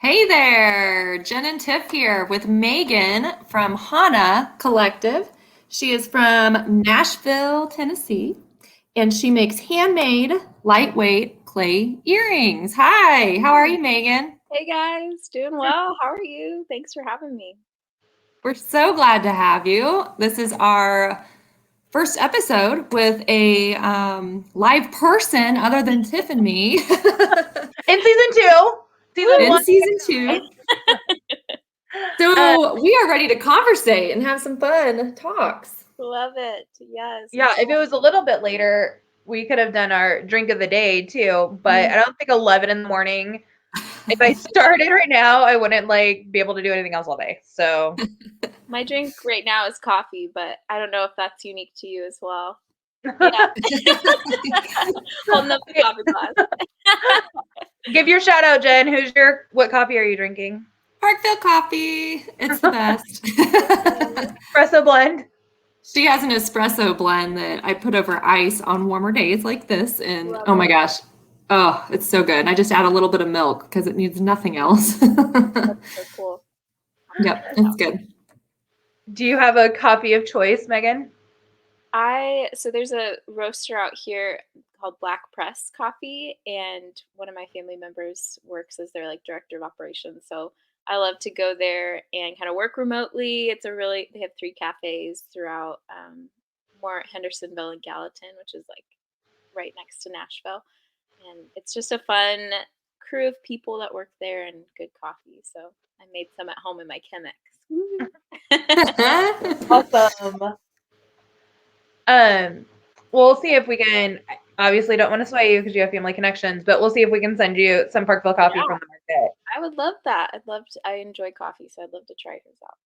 Hey there, Jen and Tiff here with Megan from Hana Collective. She is from Nashville, Tennessee, and she makes handmade, lightweight clay earrings. Hi, how are Hey you, Megan? guys, doing well. How are you? Thanks for having me. We're so glad to have you. This is our first episode with a live person other than Tiff and me In season two, season in one. season two. So we are ready to conversate and have some fun talks. Love it. Yes. Yeah, if it was a little bit later, we could have done our drink of the day too. But I don't think 11 in the morning. If I started right now, I wouldn't be able to do anything else all day. So My drink right now is coffee, but I don't know if that's unique to you as well. Yeah. Holding up the coffee glass. give your shout out, Jen. What coffee are you drinking? Parkville coffee. It's the best. Espresso blend. She has an espresso blend that I put over ice on warmer days like this. And Love oh my it. gosh. Oh, it's so good. And I just add a little bit of milk because it needs nothing else. That's so cool. Yep, it's good. Do you have a coffee of choice, Megan? So there's a roaster out here called Black Press Coffee, and one of my family members works as their director of operations. So I love to go there and kind of work remotely. They have three cafes throughout more Hendersonville and Gallatin, which is right next to Nashville. And it's just a fun crew of people that work there and good coffee. So I made some at home in my Chemex. Awesome. We'll see if we can. Obviously, don't want to sway you because you have family connections, but we'll see if we can send you some Parkville coffee Yeah. from the market. I would love that. I enjoy coffee, so I'd love to try hers out.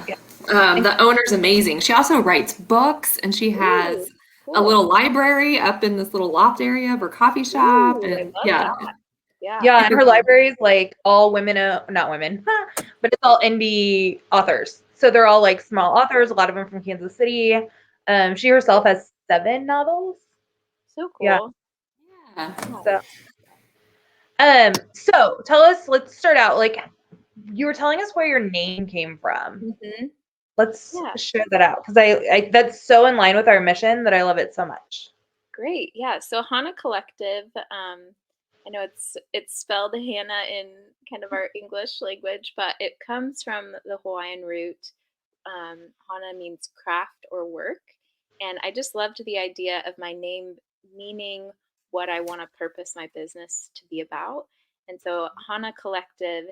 Yeah. The owner's amazing. She also writes books and she has Ooh, a cool. little library up in this little loft area of her coffee shop. Ooh, I And love yeah, that. Yeah. Yeah, and her library is all women, not women, but it's all indie authors. So they're all small authors, a lot of them from Kansas City. She herself has 7 novels. So Yeah. cool. yeah. So, so tell us, let's start out. You were telling us where your name came from. Hmm. Let's Yeah. share that out because I that's so in line with our mission that I love it so much. Great. Yeah. So Hana Collective, I know it's spelled Hana in kind of our English language, but it comes from the Hawaiian root. Hana means craft or work. And I just loved the idea of my name meaning what I want to purpose my business to be about. And so Hana Collective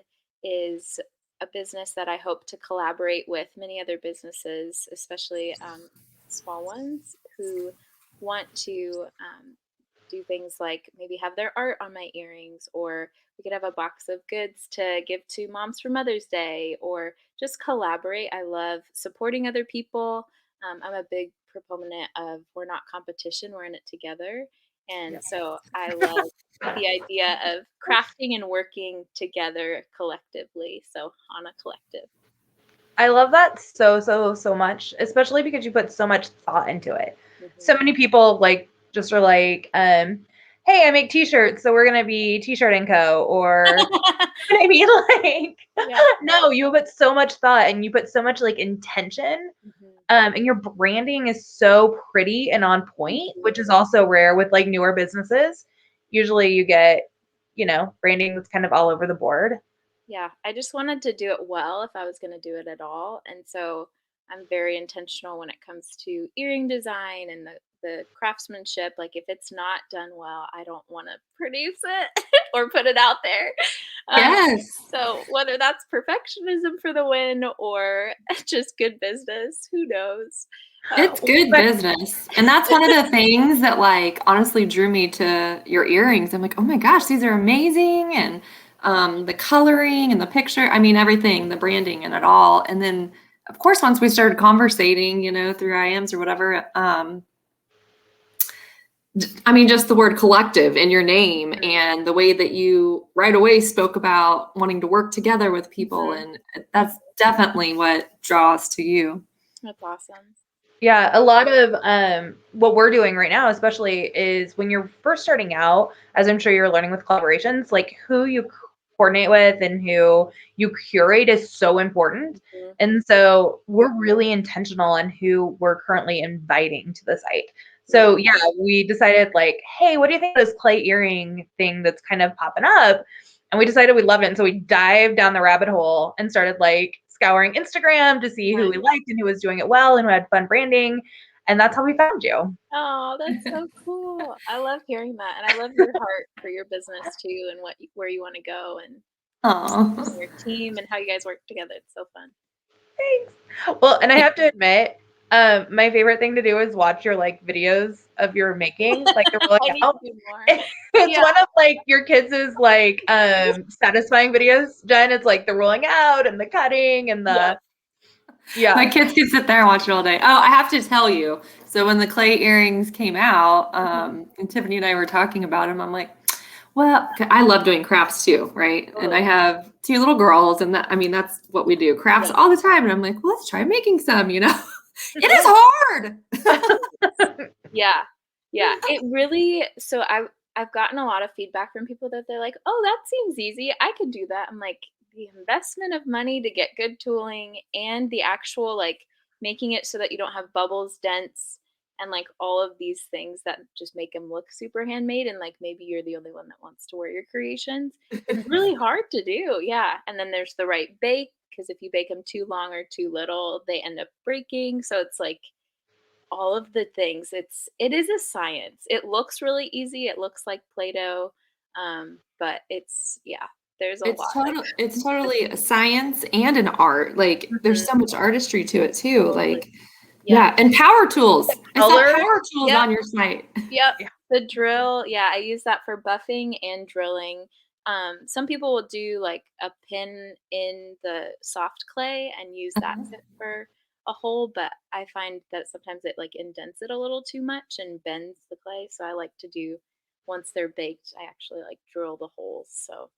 is a business that I hope to collaborate with many other businesses, especially small ones who want to do things like maybe have their art on my earrings, or we could have a box of goods to give to moms for Mother's Day, or just collaborate. I love supporting other people. I'm a big proponent of we're not competition, we're in it together. And so I love the idea of crafting and working together collectively. So Hana Collective. I love that so much, especially because you put so much thought into it. So many people just are hey, I make t-shirts, so we're gonna be T-shirt and Co. Or I mean, Yeah. no, you put so much thought and you put so much intention. Mhm. And your branding is so pretty and on point, which is also rare with newer businesses. Usually you get, branding that's kind of all over the board. Yeah, I just wanted to do it well if I was going to do it at all. And so I'm very intentional when it comes to earring design and the craftsmanship. Like if it's not done well, I don't want to produce it or put it out there. Um, Yes. so whether that's perfectionism for the win or just good business, who knows? It's good business. And that's one of the things that honestly drew me to your earrings. I'm like, oh my gosh, these are amazing. And the coloring and the picture, I mean, everything, the branding and it all. And then of course, once we started conversating, through IMs or whatever, I mean, just the word collective in your name and the way that you right away spoke about wanting to work together with people. Mhm. And that's definitely what draws to you. That's awesome. Yeah, a lot of what we're doing right now, especially, is when you're first starting out, as I'm sure you're learning with collaborations, who you coordinate with and who you curate is so important. And so we're really intentional on who we're currently inviting to the site. So yeah, we decided like, hey, what do you think of this clay earring thing that's kind of popping up? And we decided we loved it. And so we dived down the rabbit hole and started like scouring Instagram to see who we liked and who was doing it well and who had fun branding. And that's how we found you. Oh, that's so cool. I love hearing that. And I love your heart for your business too and where you want to go and your team and how you guys work together. It's so fun. Thanks. Well, and I have to admit, my favorite thing to do is watch your like videos of your making, like the rolling out. It's one of like your kids' like satisfying videos, Jen. It's like the rolling out and the cutting and the My kids can sit there and watch it all day. Oh, I have to tell you. So when the clay earrings came out, and Tiffany and I were talking about them, I'm like, well, I love doing crafts too, right? And I have 2 little girls, and that's what we do, crafts all the time. And I'm like, well, let's try making some, It is hard. Yeah. It really, so I've gotten a lot of feedback from people that they're like, oh, that seems easy. I could do that. I'm like, the investment of money to get good tooling and the actual like making it so that you don't have bubbles, dents, and like all of these things that just make them look super handmade. And like maybe you're the only one that wants to wear your creations. It's really hard to do. Yeah. And then there's the right bake, because if you bake them too long or too little, they end up breaking. So it's like all of the things. It is a science. It looks really easy. It looks like Play-Doh. But there's a lot. It's totally a science and an art. Like there's so much artistry to it too. Totally. Like and power tools. I saw power tools Yep. on your site. Yep. The drill. Yeah, I use that for buffing and drilling. Some people will do like a pin in the soft clay and use that for a hole, but I find that sometimes it like indents it a little too much and bends the clay. So I like to do, once they're baked, I actually like drill the holes. So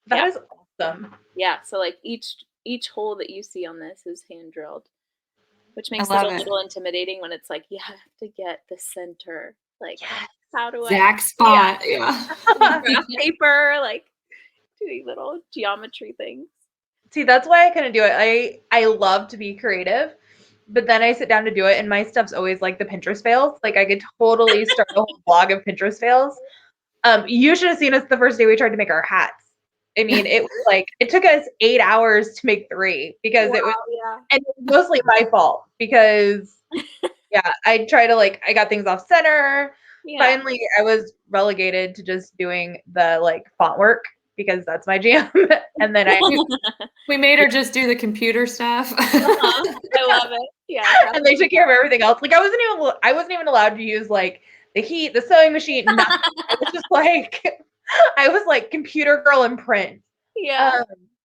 that is awesome. Yeah. So like each hole that you see on this is hand drilled, which makes it a little intimidating when it's like you have to get the center. Like how do exact spot? Yeah. Graph paper, like doing little geometry things. See, that's why I couldn't do it. I love to be creative, but then I sit down to do it, and my stuff's always like the Pinterest fails. Like I could totally start a whole blog of Pinterest fails. You should have seen us the first day we tried to make our hats. I mean, it was like it took us 8 hours to make 3 because it was, and it was mostly my fault because I try to I got things off center. Finally, I was relegated to just doing the like font work because that's my jam. And then we made her just do the computer stuff. I love it. Yeah. And they took care of everything else. Like I wasn't even allowed to use like the heat, the sewing machine, nothing. I was just like I was like computer girl and print. Yeah.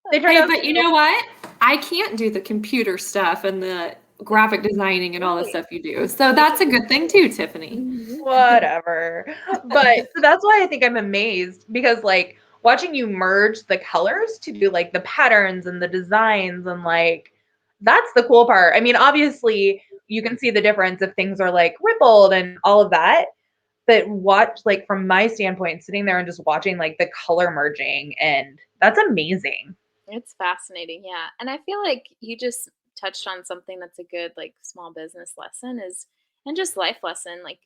But you know what? I can't do the computer stuff and the graphic designing and all the stuff you do. So that's a good thing too, Tiffany. Whatever. But so that's why I think I'm amazed because like watching you merge the colors to do like the patterns and the designs and like that's the cool part. I mean, obviously you can see the difference if things are like rippled and all of that. But watch, like from my standpoint, sitting there and just watching like the color merging, and that's amazing. It's fascinating, yeah. And I feel like you just touched on something that's a good like small business lesson and just life lesson. Like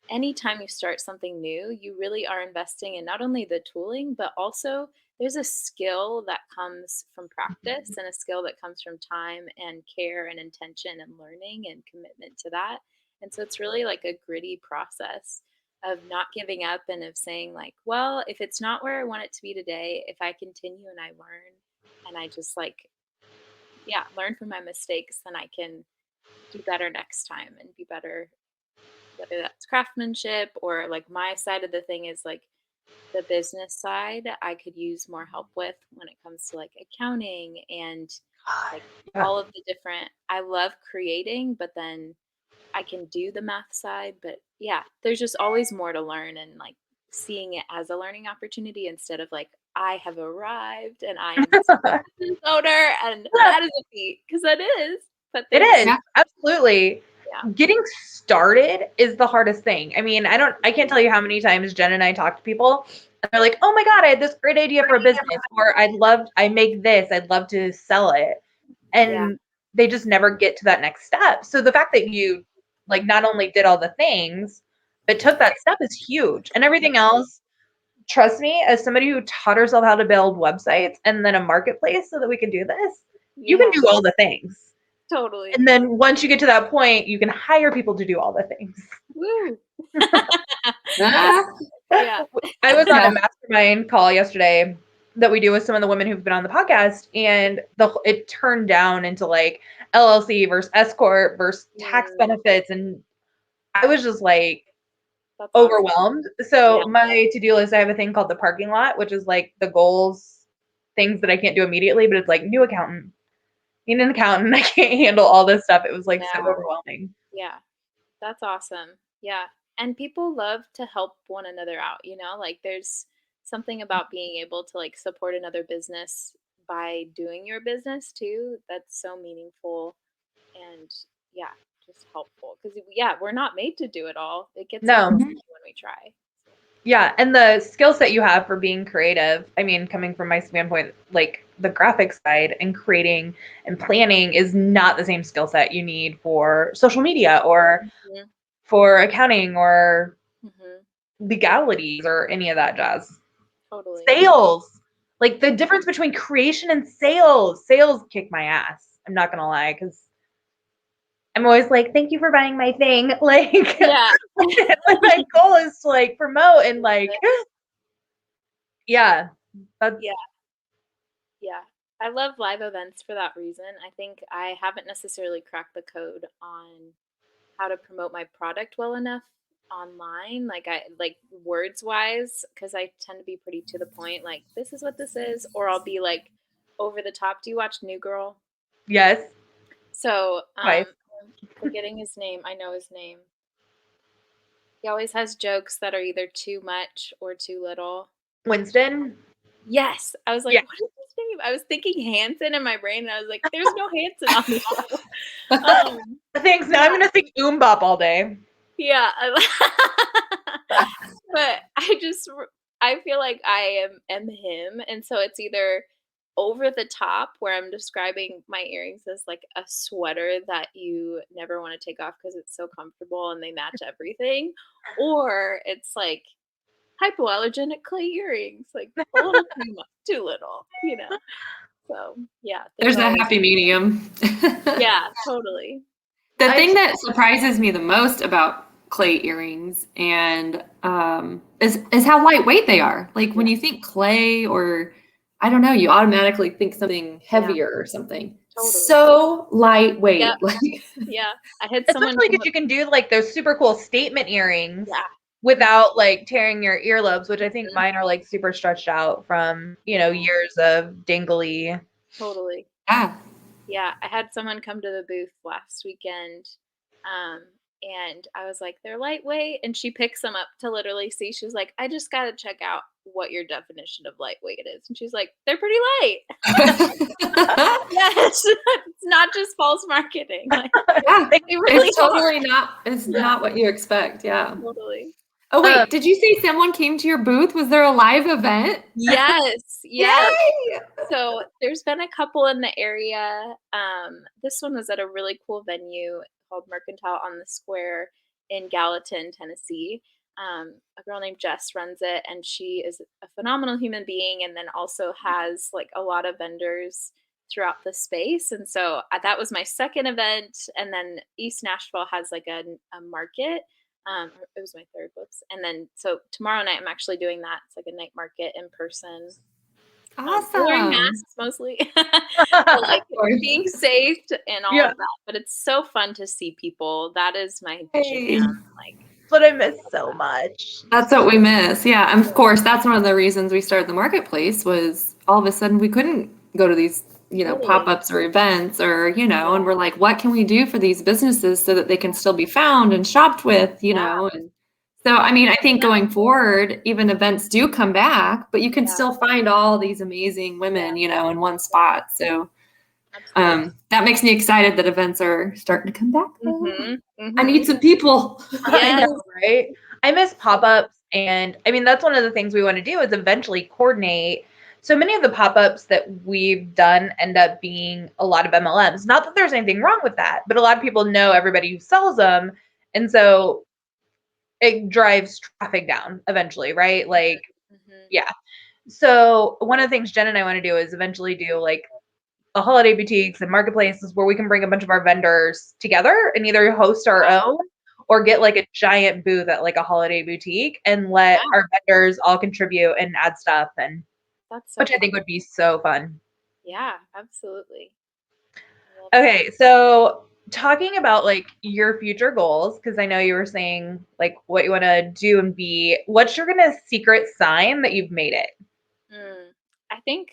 anytime you start something new, you really are investing in not only the tooling, but also there's a skill that comes from practice and a skill that comes from time and care and intention and learning and commitment to that. And so it's really like a gritty process of not giving up and of saying like, well, if it's not where I want it to be today, if I continue and I learn and I just like, learn from my mistakes, then I can do better next time and be better, whether that's craftsmanship or like my side of the thing is like the business side, I could use more help with when it comes to like accounting and like all of the different, I love creating, but then I can do the math side, but there's just always more to learn and like seeing it as a learning opportunity instead of like, I have arrived and I am a business owner and that is a feat because that is. But it is absolutely. Getting started is the hardest thing. I mean, I can't tell you how many times Jen and I talk to people And they're like, oh my God, I had this great idea for a business, or I make this, I'd love to sell it. And they just never get to that next step. So the fact that you like not only did all the things, but took that step is huge. And everything else, trust me, as somebody who taught herself how to build websites and then a marketplace so that we can do this, you can do all the things. Totally. And then once you get to that point, you can hire people to do all the things. Woo. Yeah. I was on a mastermind call yesterday that we do with some of the women who've been on the podcast, and it turned down into like LLC versus S corp versus tax benefits, and I was just like overwhelmed. Awesome. So my to-do list, I have a thing called the parking lot, which is like the goals, things that I can't do immediately, but it's like new accountant, need an accountant. I can't handle all this stuff. It was like so overwhelming. Yeah, that's awesome. Yeah. And people love to help one another out, you know, like there's something about being able to like support another business by doing your business too. That's so meaningful and just helpful because we're not made to do it all. It gets when we try. Yeah, and the skill set you have for being creative, I mean, coming from my standpoint, like the graphic side and creating and planning is not the same skill set you need for social media or for accounting or legalities or any of that jazz. Totally. Sales. Like the difference between creation and sales. Sales kick my ass. I'm not gonna lie, because I'm always like, thank you for buying my thing. Like, my goal is to like promote and like, yeah. I love live events for that reason. I think I haven't necessarily cracked the code on how to promote my product well enough online, like words wise, because I tend to be pretty to the point, like this is what this is, or I'll be like over the top. Do you watch New Girl? Yes. So I'm forgetting his name. I know his name. He always has jokes that are either too much or too little. Winston? Yes. I was like, what is his name? I was thinking Hanson in my brain, and I was like, there's no Hanson on the show. Thanks. Now I'm going to think Oombop all day. Yeah. But I feel like I am him. And so it's either over the top where I'm describing my earrings as like a sweater that you never want to take off because it's so comfortable and they match everything, or it's like hypoallergenic clay earrings, like a little too little, you know. So yeah, there's a happy medium. Yeah, totally. The thing that surprises me the most about clay earrings and is how lightweight they are. Like when you think clay, or I don't know, you automatically think something heavier or something. Totally. So lightweight. Yeah. Like, I had someone. Especially because you can do like those super cool statement earrings without like tearing your earlobes, which I think mine are like super stretched out from, years of dangly. Totally. Yeah. I had someone come to the booth last weekend. And I was like, they're lightweight. And she picks them up to literally see. She was like, I just got to check out what your definition of lightweight is. And she's like, they're pretty light. Yes. It's not just false marketing. Like, really it's totally not. It's not what you expect. Yeah. Totally. Oh, wait. Did you say someone came to your booth? Was there a live event? Yes. Yes. So there's been a couple in the area. This one was at a really cool venue called Mercantile on the Square in Gallatin, Tennessee. A girl named Jess runs it, and she is a phenomenal human being, and then also has like a lot of vendors throughout the space. And so that was my second event. And then East Nashville has like a market. It was my third. And then so tomorrow night I'm actually doing that. It's like a night market in person. Awesome. Wearing masks mostly, like being safe and all of that. But it's so fun to see people. That is my jam. Like, that's what I miss so much. That's what we miss. Yeah, and of course, that's one of the reasons we started the marketplace. Was all of a sudden we couldn't go to these, pop-ups or events, or and we're like, what can we do for these businesses so that they can still be found and shopped with, know? And so, I mean, I think going forward, even events do come back, but you can still find all these amazing women, in one spot. So that makes me excited that events are starting to come back. I need some people. I know, right? I miss pop-ups And I mean, that's one of the things we want to do is eventually coordinate. So many of the pop-ups that we've done end up being a lot of MLMs. Not that there's anything wrong with that, but a lot of people know everybody who sells them. And so it drives traffic down eventually, right? Like, yeah. So one of the things Jen and I want to do is eventually do like a holiday boutiques and marketplaces where we can bring a bunch of our vendors together and either host our own or get like a giant booth at like a holiday boutique and let our vendors all contribute and add stuff, and That's so which I think would be so fun. Yeah, absolutely. Okay, so talking about like your future goals, because I know you were saying like what you want to do and be, what's your gonna secret sign that you've made it? I think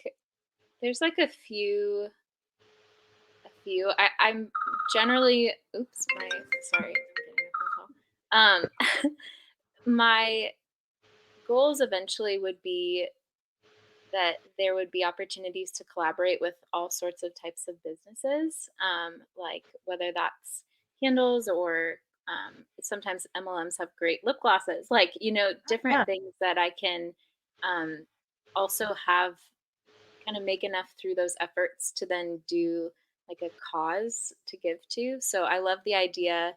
there's like a few. I'm generally. Oops, sorry, I'm getting a phone call. My goals eventually would be that there would be opportunities to collaborate with all sorts of types of businesses, like whether that's candles or sometimes MLMs have great lip glosses, like, different things that I can also have kind of make enough through those efforts to then do like a cause to give to. So I love the idea,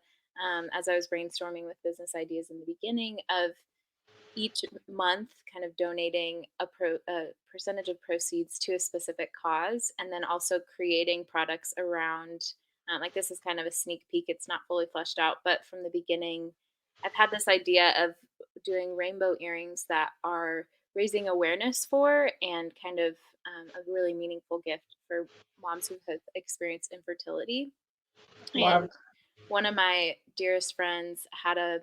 as I was brainstorming with business ideas in the beginning, of each month kind of donating a percentage of proceeds to a specific cause, and then also creating products around, like, this is kind of a sneak peek, it's not fully fleshed out, but from the beginning I've had this idea of doing rainbow earrings that are raising awareness for and kind of a really meaningful gift for moms who have experienced infertility. Love. And one of my dearest friends had a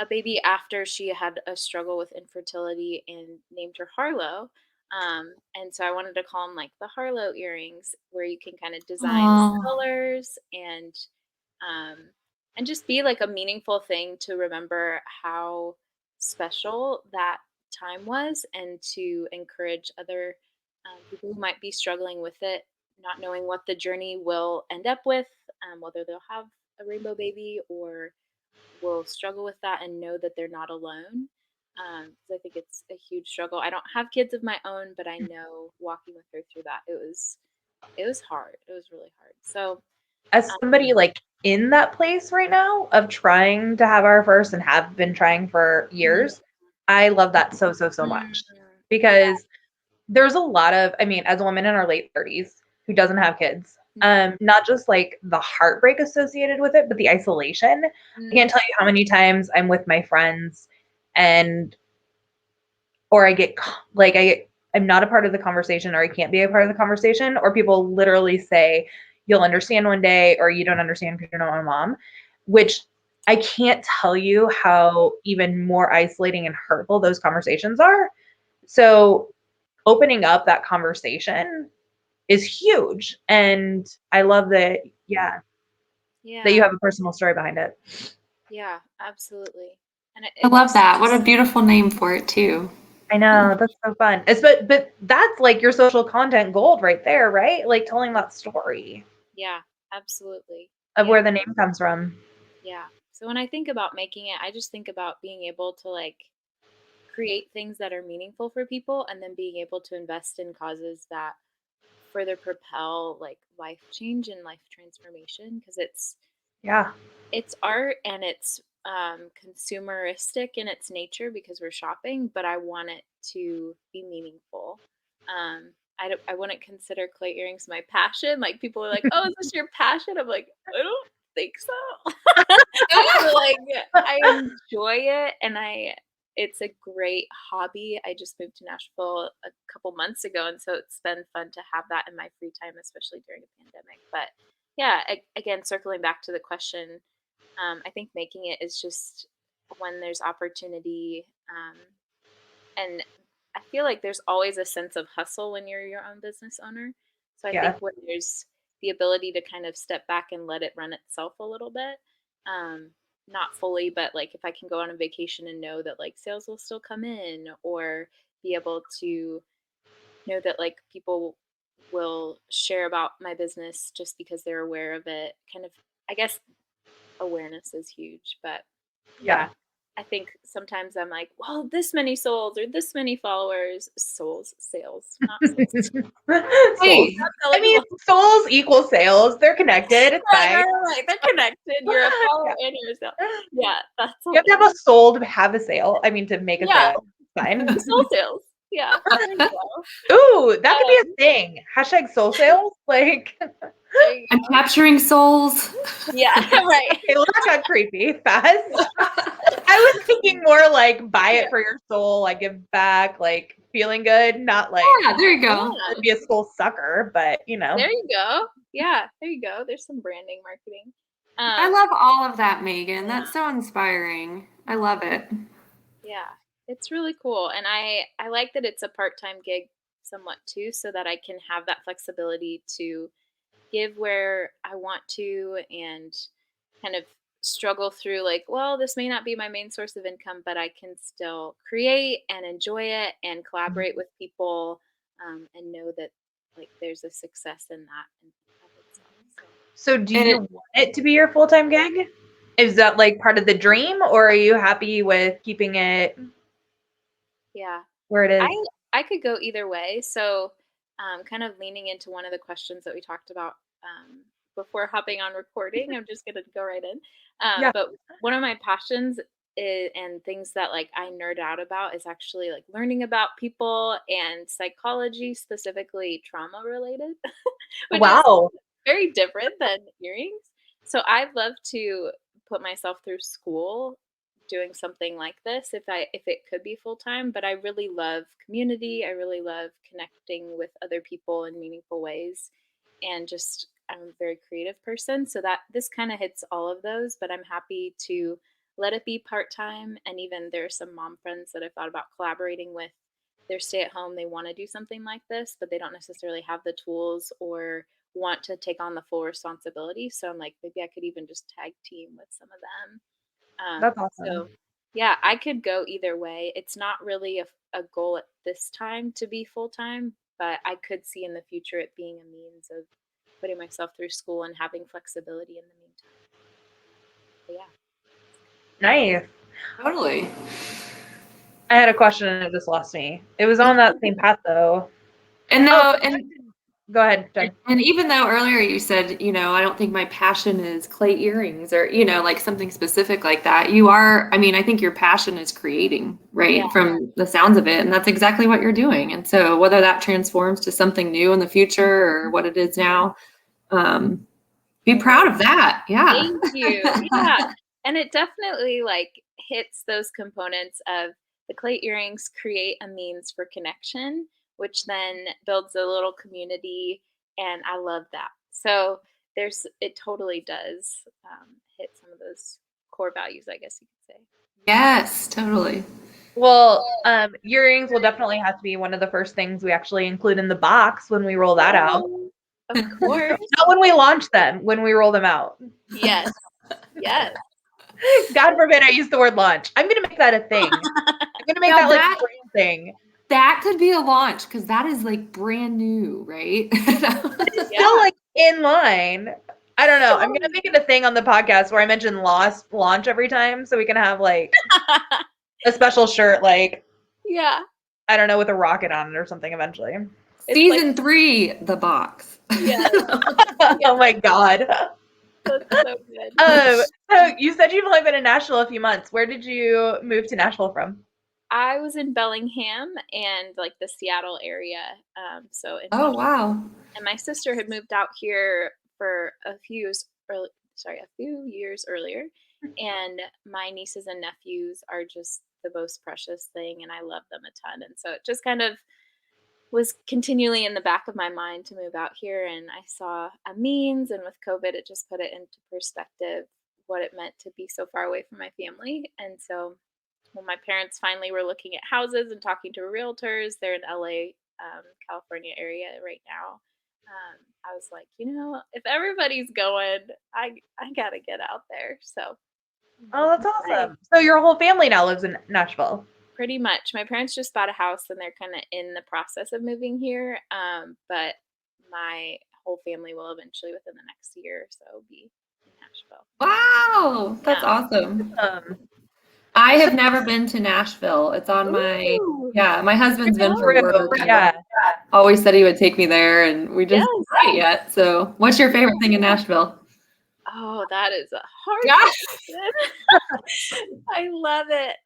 baby after she had a struggle with infertility and named her Harlow. And so I wanted to call them like the Harlow earrings, where you can kind of design colors um, and just be like a meaningful thing to remember how special that time was, and to encourage other people who might be struggling with it, not knowing what the journey will end up with, whether they'll have a rainbow baby or will struggle with that, and know that they're not alone. 'Cause I think it's a huge struggle. I don't have kids of my own, but I know walking with her through that, it was hard. It was really hard. So As somebody like in that place right now of trying to have our first and have been trying for years, I love that so much, because there's a lot of, I mean, as a woman in our late 30s who doesn't have kids, not just like the heartbreak associated with it, but the isolation. I can't tell you how many times I'm with my friends and or I get like I'm not a part of the conversation, or I can't be a part of the conversation, or people literally say you'll understand one day, or you don't understand because you're not my mom, which I can't tell you how even more isolating and hurtful those conversations are. So opening up that conversation is huge, and I love that. Yeah, that you have a personal story behind it. Yeah, absolutely. And I love that. What a beautiful name for it too. I know, that's so fun. But that's like your social content gold right there, right? Like telling that story. Yeah, absolutely. Of where the name comes from. Yeah. So when I think about making it, I just think about being able to like create things that are meaningful for people, and then being able to invest in causes that further propel like life change and life transformation, because it's art, and it's consumeristic in its nature because we're shopping, but I want it to be meaningful. I wouldn't consider clay earrings my passion. Like, people are like, "Oh, is this your passion?" I'm like, I don't think so. I feel like I enjoy it, and it's a great hobby. I just moved to Nashville a couple months ago, and so it's been fun to have that in my free time, especially during a pandemic. But yeah, again, circling back to the question, I think making it is just when there's opportunity, and I feel like there's always a sense of hustle when you're your own business owner. So I think when there's the ability to kind of step back and let it run itself a little bit, not fully, but like if I can go on a vacation and know that like sales will still come in, or be able to know that like people will share about my business just because they're aware of it. Kind of, I guess awareness is huge, but yeah. I think sometimes I'm like, well, this many souls or this many followers, sales, not souls. Hey, I mean, souls equal sales. They're connected. It's fine. Right. They're connected. You're a follower and you're a sale. Yeah, that's You have to have a soul to have a sale. I mean, to make a sale. It's fine. soul sales. Yeah. There you go. Ooh, that could be a thing. Hashtag soul sales. Like, There you I'm go. capturing souls. Yeah, right. okay, well, that got creepy fast. I was thinking more like buy it for your soul, like give back, like feeling good, not like Yeah, there you go. be a soul sucker, but you know. There you go. Yeah, there you go. There's some branding marketing. I love all of that, Megan. That's so inspiring. I love it. Yeah, it's really cool. And I like that it's a part-time gig somewhat too, so that I can have that flexibility to give where I want to and kind of struggle through like, well, this may not be my main source of income, but I can still create and enjoy it and collaborate with people and know that like there's a success in that in of itself. So do you want it to be your full-time gig? Is that like part of the dream, or are you happy with keeping it Yeah. where it is? I could go either way. So, kind of leaning into one of the questions that we talked about before hopping on recording, I'm just gonna go right in. Yeah. But one of my passions and things that like I nerd out about is actually like learning about people and psychology, specifically trauma related, which is Wow. very different than earrings. So I'd love to put myself through school doing something like this if it could be full time, but I really love community. I really love connecting with other people in meaningful ways and just I'm a very creative person, so that this kind of hits all of those, but I'm happy to let it be part time and even there are some mom friends that I've thought about collaborating with. They're stay at home, they want to do something like this, but they don't necessarily have the tools or want to take on the full responsibility. So I'm like, maybe I could even just tag team with some of them. That's awesome. So yeah, I could go either way. It's not really a goal at this time to be full time, but I could see in the future it being a means of putting myself through school and having flexibility in the meantime. But yeah. Nice. Totally. I had a question and it just lost me. It was on that same path though. And Go ahead, Jen. And even though earlier you said, I don't think my passion is clay earrings or, like something specific like that, I think your passion is creating, right? Yeah. From the sounds of it. And that's exactly what you're doing. And so whether that transforms to something new in the future or what it is now, be proud of that. Yeah. Thank you. Yeah. And it definitely like hits those components of the clay earrings create a means for connection, which then builds a little community. And I love that. So it totally does hit some of those core values, I guess you could say. Yes, totally. Well, earrings will definitely have to be one of the first things we actually include in the box when we roll that out. Of course. Not when we launch them, when we roll them out. Yes. Yes. God forbid I use the word launch. I'm going to make that a thing. I'm going to make that like a brand thing. That could be a launch because that is like brand new, right? It's still like in line. I don't know. I'm going to make it a thing on the podcast where I mention launch every time so we can have like a special shirt like yeah. I don't know, with a rocket on it or something eventually. Season 3, the box. Yeah. Oh my God. That's so good. So you said you've only been in Nashville a few months. Where did you move to Nashville from? I was in Bellingham and like the Seattle area. Oh, wow. And my sister had moved out here for a few years earlier. And my nieces and nephews are just the most precious thing, and I love them a ton. And so it just kind of was continually in the back of my mind to move out here. And I saw a means, and with COVID, it just put it into perspective what it meant to be so far away from my family. And so when my parents finally were looking at houses and talking to realtors, they're in LA, California area right now. I was like, if everybody's going, I gotta get out there. So. Oh, that's awesome. So your whole family now lives in Nashville? Pretty much. My parents just bought a house and they're kind of in the process of moving here. But my whole family will eventually within the next year or so be in Nashville. Wow, that's awesome. I have never been to Nashville. It's on my, Ooh, my husband's been for True. work. And Yeah. always said he would take me there, and we just Yes. haven't yet. So, what's your favorite thing in Nashville? Oh, that is a hard Yeah. question. I love it.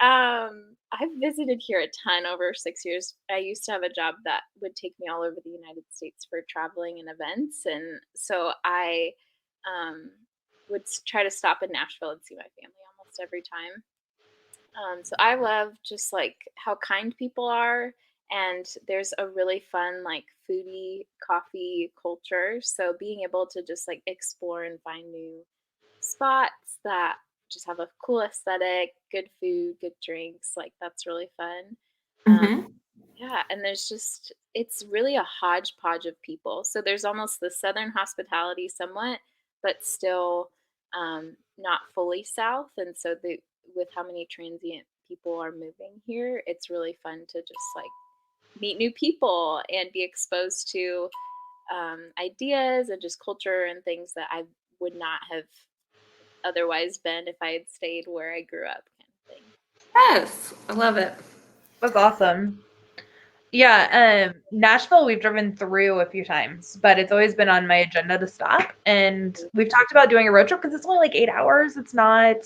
I've visited here a ton over 6 years. I used to have a job that would take me all over the United States for traveling and events, and so I would try to stop in Nashville and see my family almost every time. So I love just like how kind people are, and there's a really fun like foodie coffee culture. So being able to just like explore and find new spots that just have a cool aesthetic, good food, good drinks, like that's really fun. Um, Mm-hmm. yeah, and it's really a hodgepodge of people. So there's almost the Southern hospitality somewhat, but still not fully South. And so with how many transient people are moving here, it's really fun to just like meet new people and be exposed to ideas and just culture and things that I would not have otherwise been if I had stayed where I grew up, kind of thing. Yes, I love it. That's awesome. Yeah, Nashville we've driven through a few times, but it's always been on my agenda to stop. And we've talked about doing a road trip because it's only like 8 hours. It's not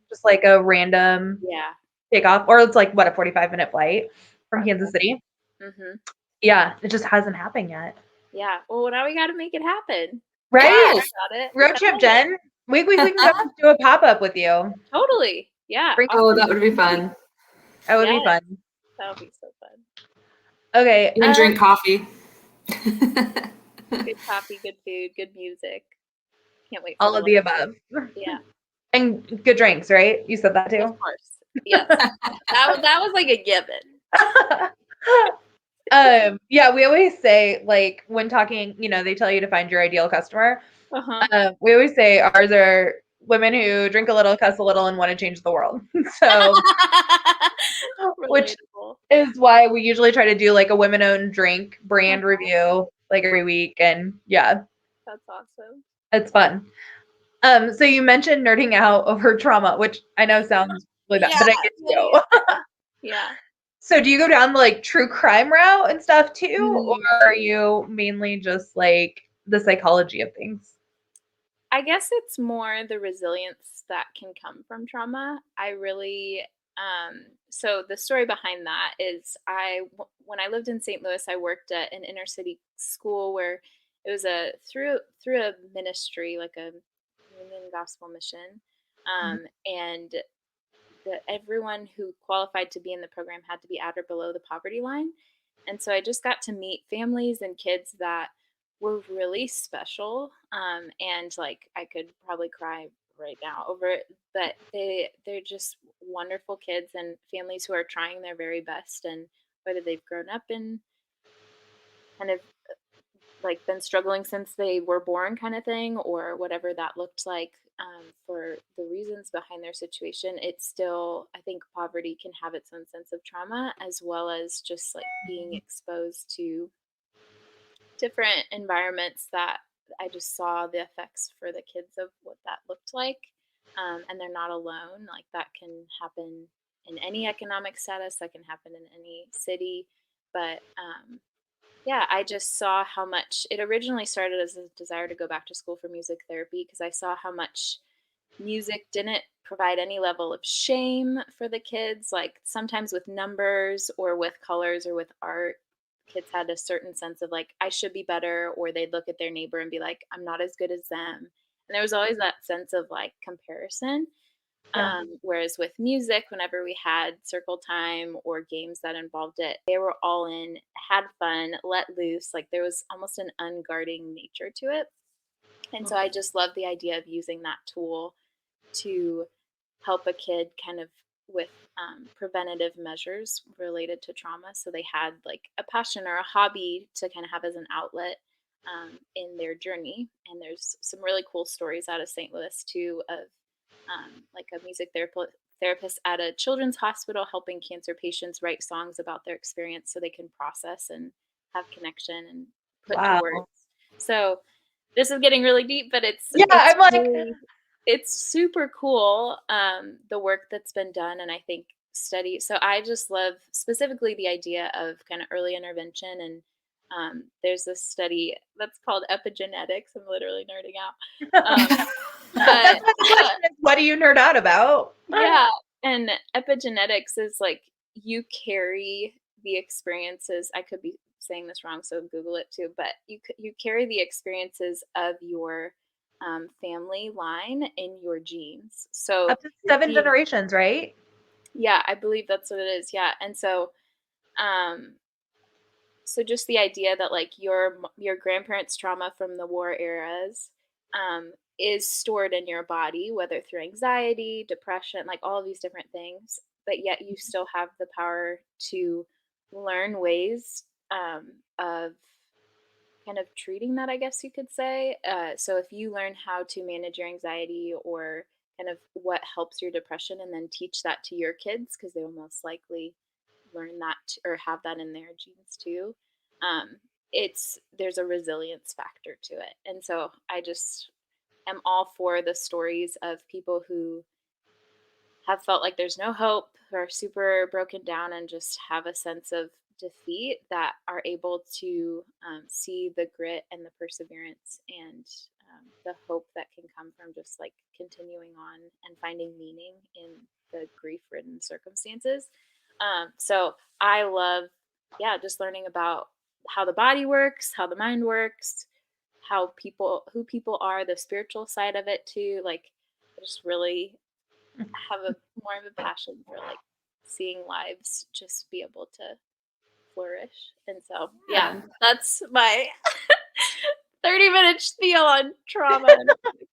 just like a random Yeah. takeoff, or it's like what, a 45-minute flight from Kansas City. Mm-hmm. Yeah, it just hasn't happened yet. Yeah. Well, now we got to make it happen. Right? Yes. Got it. Road trip, Jen. We can go do a pop-up with you. Totally. Yeah. Bring- Oh, that would be fun. That would be Yes. fun. That would be so fun. Okay. And drink coffee. Good coffee, good food, good music. Can't wait for All of the above. Yeah. And good drinks, right? You said that too? Of course. Yes. that was like a given. Yeah, we always say, like, when talking, they tell you to find your ideal customer. Uh-huh. We always say ours are women who drink a little, cuss a little, and want to change the world. So, which Relatable. is why we usually try to do like a women-owned drink brand review like every week, and yeah, That's awesome. it's fun. So you mentioned nerding out over trauma, which I know sounds really bad, but I get you. Yeah. So do you go down the like true crime route and stuff too, or Mm. are you mainly just like the psychology of things? I guess it's more the resilience that can come from trauma. I really, so the story behind that is when I lived in St. Louis, I worked at an inner city school where it was through a ministry, like a union gospel mission. And everyone who qualified to be in the program had to be at or below the poverty line. And so I just got to meet families and kids that were really special. And like I could probably cry right now over it, but they're just wonderful kids and families who are trying their very best, and whether they've grown up in kind of like been struggling since they were born kind of thing, or whatever that looked like, for the reasons behind their situation, it's still, I think poverty can have its own sense of trauma, as well as just like being exposed to different environments that I just saw the effects for the kids of what that looked like. And they're not alone. Like that can happen in any economic status, that can happen in any city. But yeah, I just saw how much it originally started as a desire to go back to school for music therapy, because I saw how much music didn't provide any level of shame for the kids. Like sometimes with numbers or with colors or with art, kids had a certain sense of like, I should be better, or they'd look at their neighbor and be like, I'm not as good as them. And there was always that sense of like comparison. Yeah. Whereas with music, whenever we had circle time or games that involved it, they were all in, had fun, let loose. Like there was almost an unguarding nature to it. And so I just love the idea of using that tool to help a kid kind of with preventative measures related to trauma. So they had like a passion or a hobby to kind of have as an outlet in their journey. And there's some really cool stories out of St. Louis too, of like a music therapist at a children's hospital helping cancer patients write songs about their experience so they can process and have connection and put to Wow. words. So this is getting really deep, but it's Yeah, I'm like, really, it's super cool, the work that's been done, and I think so I just love specifically the idea of kind of early intervention, and there's this study that's called epigenetics. I'm literally nerding out. That's But why the question is, what do you nerd out about? yeah, and epigenetics is like you carry the experiences. I could be saying this wrong, so Google it too. But you carry the experiences of your family line in your genes. So Up to 7 generations, right? yeah, I believe that's what it is. Yeah, and um, so just the idea that like your grandparents' trauma from the war eras is stored in your body, whether through anxiety, depression, like all of these different things, but yet you still have the power to learn ways of kind of treating that, I guess you could say. So if you learn how to manage your anxiety or kind of what helps your depression, and then teach that to your kids, because they will most likely learn that or have that in their genes too. It's there's a resilience factor to it, and so I just am all for the stories of people who have felt like there's no hope, are super broken down, and just have a sense of defeat, that are able to see the grit and the perseverance and the hope that can come from just like continuing on and finding meaning in the grief ridden circumstances. So I love, yeah, just learning about how the body works, how the mind works, who people are, the spiritual side of it too. Like, I just really have a more of a passion for like seeing lives just be able to flourish. And so, yeah, Yeah. that's my 30-minute spiel on trauma.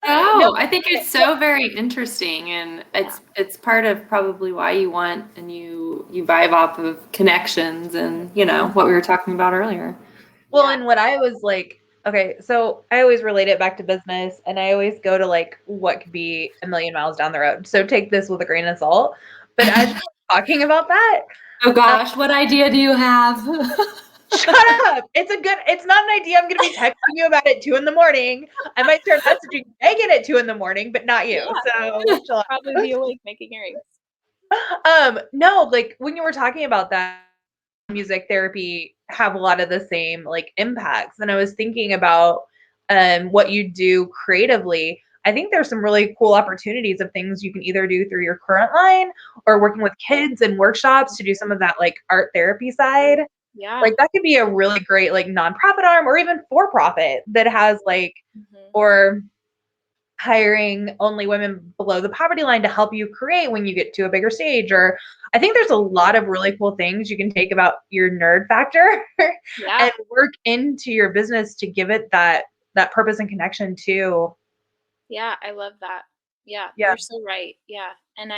Oh, I think it's so very interesting, and Yeah. it's part of probably why you want and you vibe off of connections and what we were talking about earlier. Well, Yeah. and what I was like, okay, so I always relate it back to business, and I always go to like what could be a million miles down the road. So take this with a grain of salt. But as you were talking about that, Oh gosh, what idea do you have? shut up. It's not an idea I'm going to be texting you about at 2 a.m. I might start messaging Megan at 2 a.m, but not you. Yeah. So chill out. Probably be awake making earrings. No, like when you were talking about that, music therapy have a lot of the same like impacts. And I was thinking about what you do creatively. I think there's some really cool opportunities of things you can either do through your current line or working with kids and workshops to do some of that like art therapy side. Yeah. Like that could be a really great like nonprofit arm or even for profit that has like Mm-hmm. or hiring only women below the poverty line to help you create when you get to a bigger stage. Or I think there's a lot of really cool things you can take about your nerd factor Yeah. and work into your business to give it that purpose and connection too. Yeah. I love that. Yeah. Yeah. You're so right. Yeah. And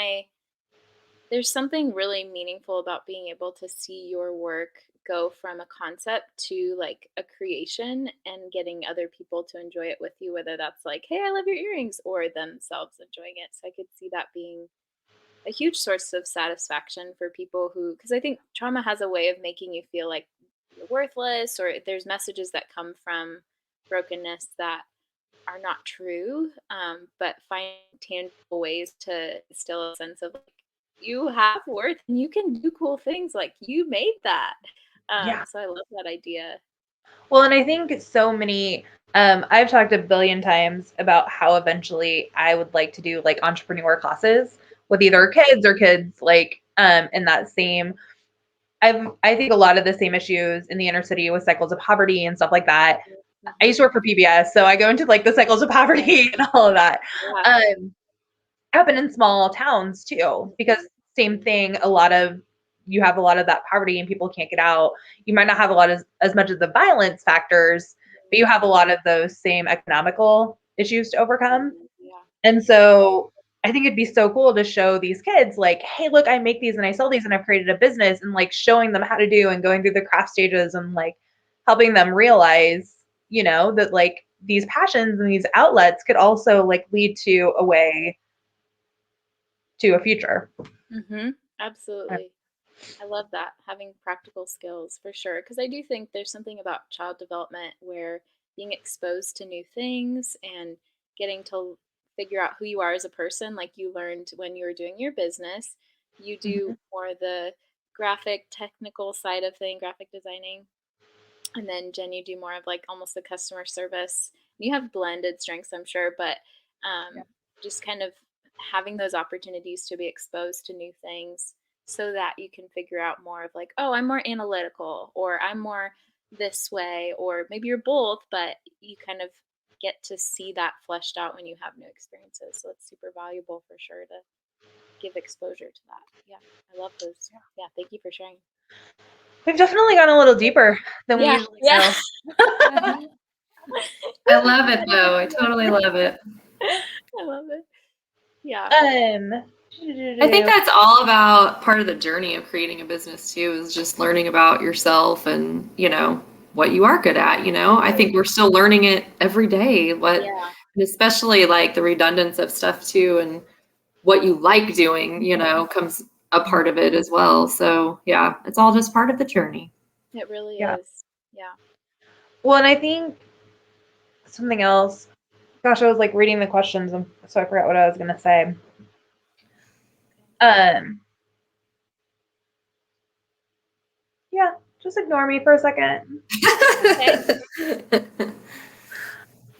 there's something really meaningful about being able to see your work go from a concept to like a creation and getting other people to enjoy it with you, whether that's like, hey, I love your earrings, or themselves enjoying it. So I could see that being a huge source of satisfaction for people who, because I think trauma has a way of making you feel like you're worthless, or there's messages that come from brokenness that are not true, but find tangible ways to instill a sense of like, you have worth and you can do cool things. Like, you made that. Yeah. So I love that idea. Well, and I think so many I've talked a billion times about how eventually I would like to do like entrepreneur classes with either kids like in that same I think a lot of the same issues in the inner city with cycles of poverty and stuff like that. I used to work for PBS, so I go into like the cycles of poverty and all of that. Yeah. Happen in small towns too, because same thing, you have a lot of that poverty and people can't get out. You might not have a lot as much of the violence factors, but you have a lot of those same economical issues to overcome. Yeah. And so I think it'd be so cool to show these kids like, hey, look, I make these and I sell these and I've created a business, and like showing them how to do and going through the craft stages and like helping them realize, that like these passions and these outlets could also like lead to a way to a future. Absolutely. I love that, having practical skills for sure. Because I do think there's something about child development where being exposed to new things and getting to figure out who you are as a person, like you learned when you were doing your business. You do more the graphic technical side of thing, graphic designing. And then Jen, you do more of like almost the customer service. You have blended strengths, I'm sure, but just kind of having those opportunities to be exposed to new things so that you can figure out more of like, oh, I'm more analytical, or I'm more this way, or maybe you're both, but you kind of get to see that fleshed out when you have new experiences. So it's super valuable for sure to give exposure to that. Yeah, I love those. Yeah, thank you for sharing. We've definitely gone a little deeper than we usually go. I love it though. I totally love it. I love it. Yeah. I think that's all about part of the journey of creating a business too, is just learning about yourself and, what you are good at, I think we're still learning it every day, and especially like the redundance of stuff too, and what you like doing, comes a part of it as well. So yeah, it's all just part of the journey. It really is. Yeah. Well, and I think something else, gosh, I was like reading the questions, so I forgot what I was going to say. Yeah, just ignore me for a second.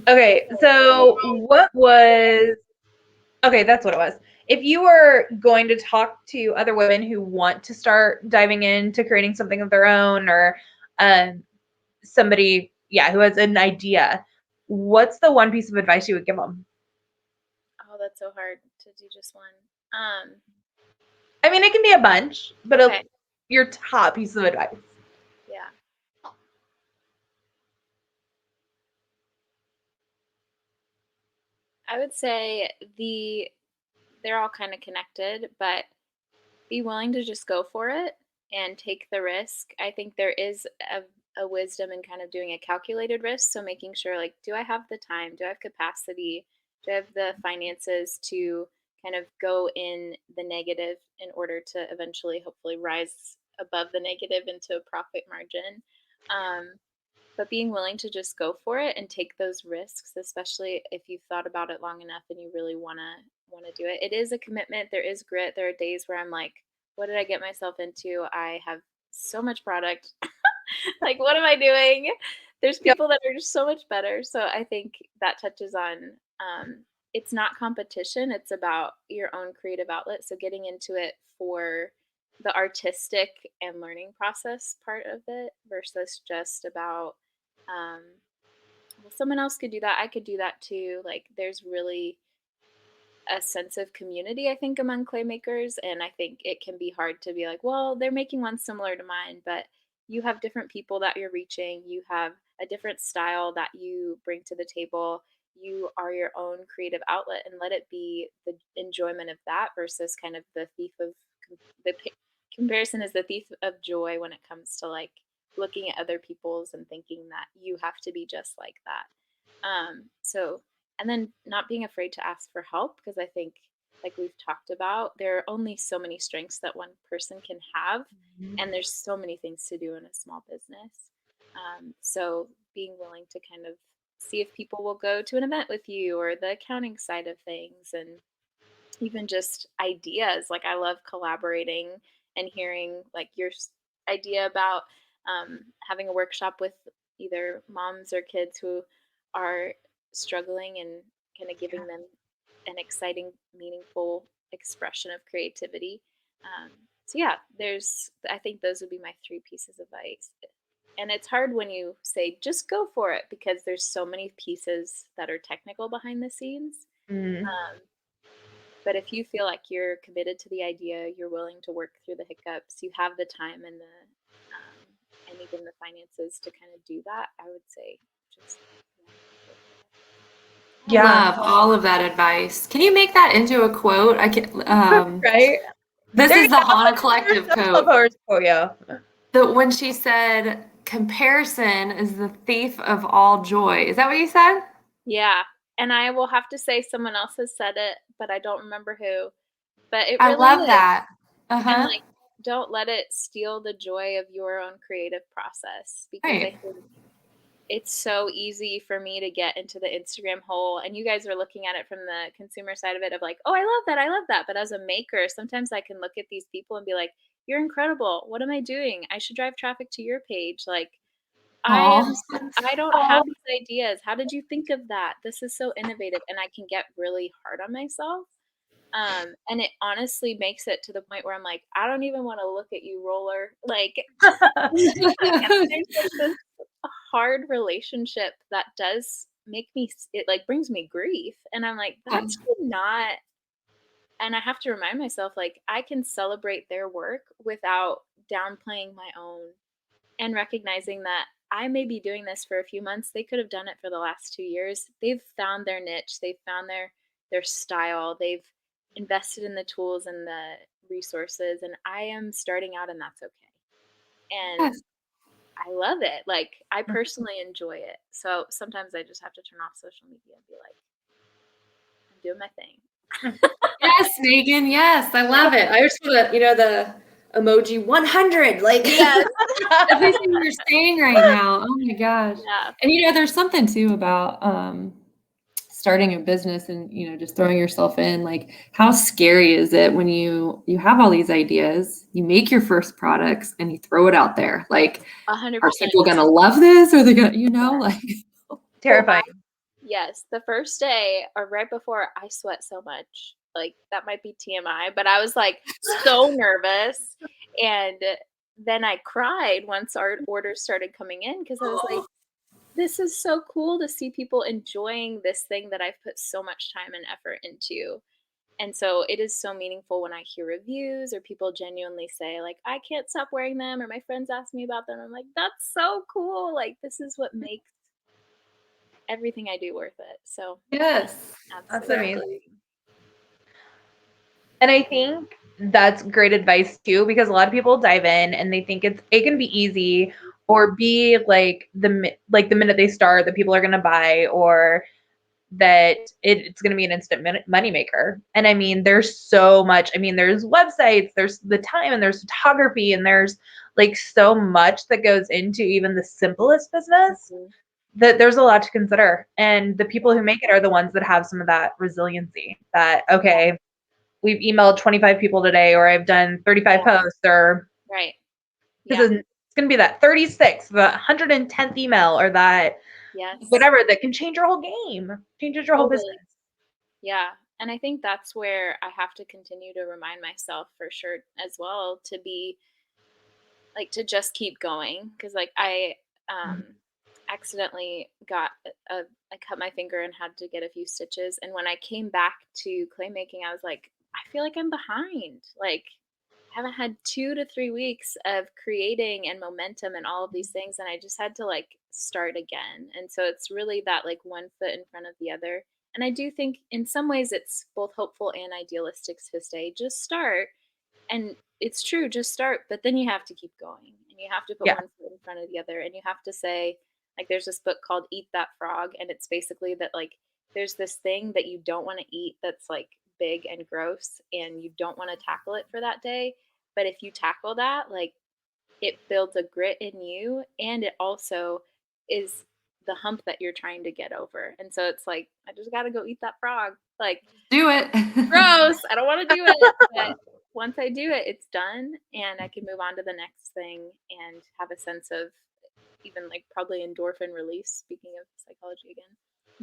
Okay, so that's what it was. If you were going to talk to other women who want to start diving into creating something of their own, or somebody, who has an idea, what's the one piece of advice you would give them? Oh, that's so hard to do just one. I mean, it can be a bunch, but your top piece of advice. Yeah. I would say they're all kind of connected, but be willing to just go for it and take the risk. I think there is a wisdom in kind of doing a calculated risk. So making sure, like, do I have the time? Do I have capacity? Do I have the finances to kind of go in the negative in order to eventually, hopefully, rise above the negative into a profit margin? But being willing to just go for it and take those risks, especially if you've thought about it long enough and you really want to do it. It is a commitment. There is grit. There are days where I'm like, what did I get myself into? I have so much product. Like, what am I doing? There's people that are just so much better. So I think that touches on, it's not competition. It's about your own creative outlet. So getting into it for the artistic and learning process part of it versus just about, well, someone else could do that. I could do that too. Like, there's really a sense of community, I think, among claymakers. And I think it can be hard to be like, well, they're making one similar to mine, but you have different people that you're reaching. You have a different style that you bring to the table. You are your own creative outlet, and let it be the enjoyment of that versus kind of the comparison is the thief of joy when it comes to like looking at other people's and thinking that you have to be just like that. And then not being afraid to ask for help, because I think, like we've talked about, there are only so many strengths that one person can have, and there's so many things to do in a small business. So being willing to kind of see if people will go to an event with you, or the accounting side of things, and even just ideas. Like, I love collaborating and hearing like your idea about having a workshop with either moms or kids who are struggling, and kind of giving them an exciting, meaningful expression of creativity. So yeah, I think those would be my 3 pieces of advice. And it's hard when you say just go for it, because there's so many pieces that are technical behind the scenes. But if you feel like you're committed to the idea, you're willing to work through the hiccups, you have the time and and even the finances to kind of do that, I would say just love all of that advice. Can you make that into a quote? I can. Right. This is the Hana Collective quote. When she said, "Comparison is the thief of all joy." Is that what you said? Yeah. And I will have to say someone else has said it, but I don't remember who. But it really I love that. And like, don't let it steal the joy of your own creative process, because I think it's so easy for me to get into the Instagram hole, and you guys are looking at it from the consumer side of it of like, oh, I love that. But as a maker, sometimes I can look at these people and be like, you're incredible. What am I doing? I should drive traffic to your page. Like, Oh, I don't have these ideas. How did you think of that? This is so innovative. And I can get really hard on myself. And it honestly makes it to the point where I'm like, I don't even want to look at you, roller. Like, there's like this hard relationship that does make me, it like brings me grief. And I'm like, that's not, and I have to remind myself, like, I can celebrate their work without downplaying my own and recognizing that I may be doing this for a few months. They could have done it for the last 2 years. They've found their niche. They've found their style. They've invested in the tools and the resources, and I am starting out, and that's okay. And yes. I love it. Like, I personally enjoy it. So sometimes I just have to turn off social media and be like, I'm doing my thing. Yes, Megan. Yes, I love it. I just want to, the emoji 100, like Yes. everything you're saying right now. Oh my gosh. Yeah. And there's something too about starting a business and just throwing yourself in. Like, how scary is it when you have all these ideas, you make your first products, and you throw it out there? Like, 100%. are people gonna love this? Or are they gonna, like Terrifying. Yes, the first day or right before, I sweat so much. Like, that might be TMI, but I was like so nervous. And then I cried once our orders started coming in because I was like, this is so cool to see people enjoying this thing that I've put so much time and effort into. And so it is so meaningful when I hear reviews or people genuinely say, like, I can't stop wearing them, or my friends ask me about them. I'm like, that's so cool. Like, this is what makes everything I do worth it. So yes, That's absolutely. amazing. And I think that's great advice too, because a lot of people dive in and they think it can be easy or be like the minute they start that people are going to buy, or that it's going to be an instant money maker. And I mean, there's so much. I mean, there's websites, there's the time, and there's photography, and there's like so much that goes into even the simplest business that there's a lot to consider. And the people who make it are the ones that have some of that resiliency that, okay, we've emailed 25 people today, or I've done 35 posts, or right. Because it's going to be that 36th, the 110th email, or that whatever that can change your whole game, changes your whole business. Yeah. And I think that's where I have to continue to remind myself for sure as well to be like, to just keep going. Cause like I accidentally I cut my finger and had to get a few stitches. And when I came back to clay making, I was like, I feel like I'm behind. Like, I haven't had 2 to 3 weeks of creating and momentum and all of these things. And I just had to like start again. And so it's really that like one foot in front of the other. And I do think in some ways it's both hopeful and idealistic to say, just start. And it's true, just start, but then you have to keep going and you have to put one foot in front of the other, and you have to say, like, there's this book called Eat That Frog, and it's basically that like there's this thing that you don't want to eat that's like big and gross, and you don't want to tackle it for that day. But if you tackle that, like, it builds a grit in you, and it also is the hump that you're trying to get over. And so it's like, I just got to go eat that frog. Like, do it. Gross. I don't want to do it. But once I do it, it's done, and I can move on to the next thing and have a sense of even like probably endorphin release, speaking of psychology again.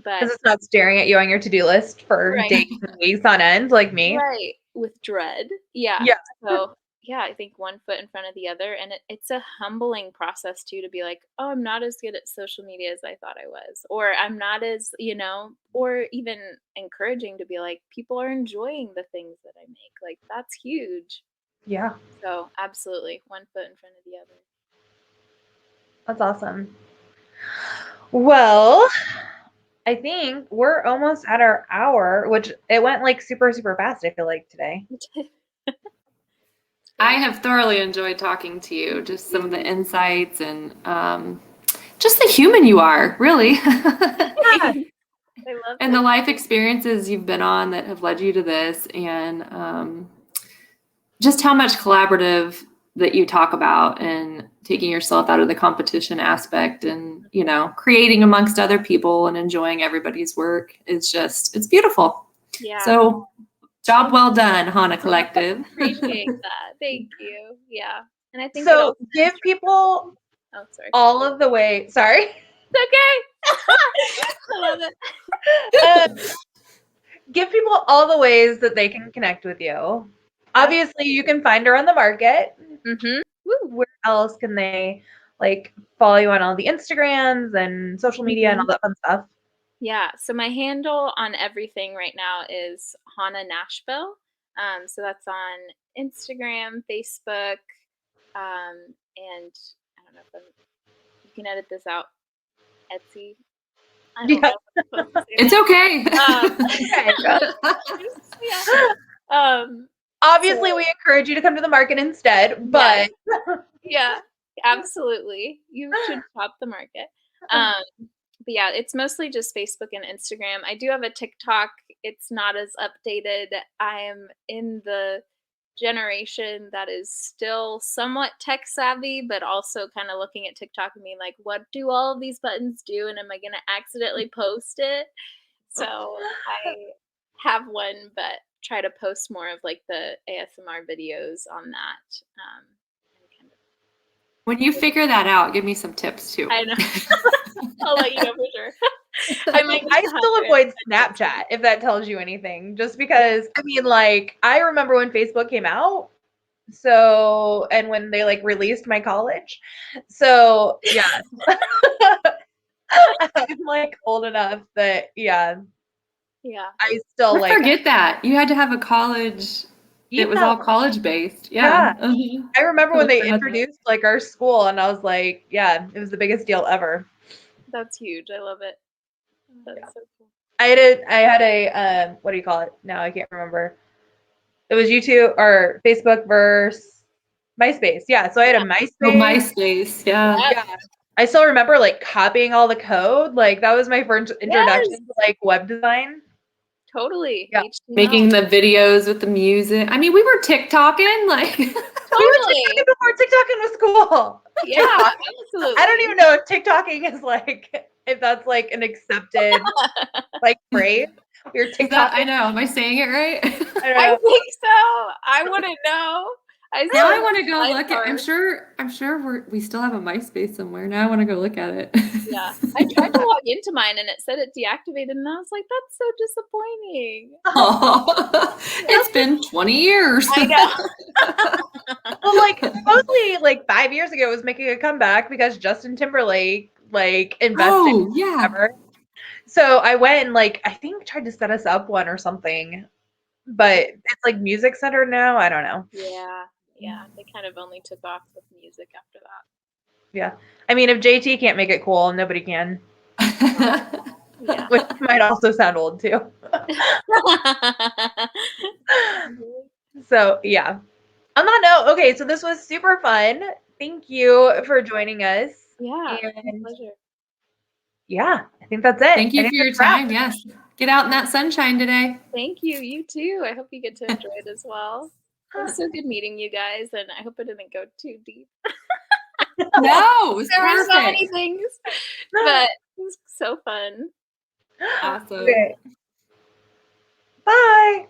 But because it's not staring at you on your to-do list for days and weeks on end, like me. Right. With dread. Yeah. So yeah, I think one foot in front of the other. And it's a humbling process too, to be like, oh, I'm not as good at social media as I thought I was. Or I'm not as, or even encouraging to be like, people are enjoying the things that I make. Like, that's huge. Yeah. So absolutely, one foot in front of the other. That's awesome. Well, I think we're almost at our hour, which it went like super, super fast, I feel like, today. I have thoroughly enjoyed talking to you, just some of the insights and just the human you are, really. I love and the life experiences you've been on that have led you to this, and just how much collaborative that you talk about, and taking yourself out of the competition aspect and, you know, creating amongst other people and enjoying everybody's work is just, it's beautiful. Yeah. So job well done, Hana Collective. Appreciate that. Thank you. Yeah. And I think so. Give people oh, sorry. all of the way. Sorry. It's okay. I love it. Give people all the ways that they can connect with you. Obviously, you can find her on the market. Mm-hmm. Where else can they like follow you on all the Instagrams and social media and all that fun stuff? Yeah. So my handle on everything right now is Hana Nashville. So that's on Instagram, Facebook, and I don't know if you can edit this out. Etsy. I don't know. It's okay. Obviously, so, we encourage you to come to the market instead, but yeah, absolutely. You should shop the market. But yeah, it's mostly just Facebook and Instagram. I do have a TikTok. It's not as updated. I am in the generation that is still somewhat tech savvy, but also kind of looking at TikTok and being like, what do all of these buttons do? And am I going to accidentally post it? So I have one, but try to post more of like the ASMR videos on that. When you figure that out, give me some tips too. I know. I'll let you know for sure. I still avoid Snapchat, if that tells you anything, just because, I mean, like, I remember when Facebook came out, so, and when they, like, released my college, so, yeah. I'm, like, old enough that, yeah. I still, like, forget that. You had to have a college, it was all college-based, yeah. I remember when they introduced, like, our school, and I was like, yeah, it was the biggest deal ever. That's huge. I love it. That's so cool. I had a what do you call it? Now I can't remember. It was YouTube or Facebook versus MySpace. Yeah, so I had a MySpace. Oh, MySpace, yeah. Yeah. I still remember like copying all the code. Like that was my first introduction to like web design. Totally. Yeah. Making the videos with the music. I mean, we were TikToking, like totally. We were TikToking before TikToking was cool. Yeah, absolutely. I don't even know if TikToking is like if that's like an accepted like phrase. We were TikToking. I know. Am I saying it right? I think so. I wouldn't know. Now I want to go look at. I'm sure we still have a MySpace somewhere. Now I want to go look at it. Yeah, I tried to log into mine and it said it deactivated, and I was like, "That's so disappointing." Oh, it's been 20 years. I know. Well, like mostly like 5 years ago, it was making a comeback because Justin Timberlake like invested. Oh yeah. So I went and like I think tried to set us up one or something, but it's like music centered now. I don't know. Yeah, they kind of only took off with music after that. Yeah, I mean, if JT can't make it cool, nobody can. Yeah. Which might also sound old too. So yeah. On that note, okay, so this was super fun. Thank you for joining us. Yeah, and pleasure. Yeah, I think that's it. Thank you for your time. Yes. Get out in that sunshine today. Thank you. You too. I hope you get to enjoy it as well. It was so good meeting you guys, and I hope it didn't go too deep. No, it was there perfect. were so many things, but it was so fun. Awesome. Okay. Bye.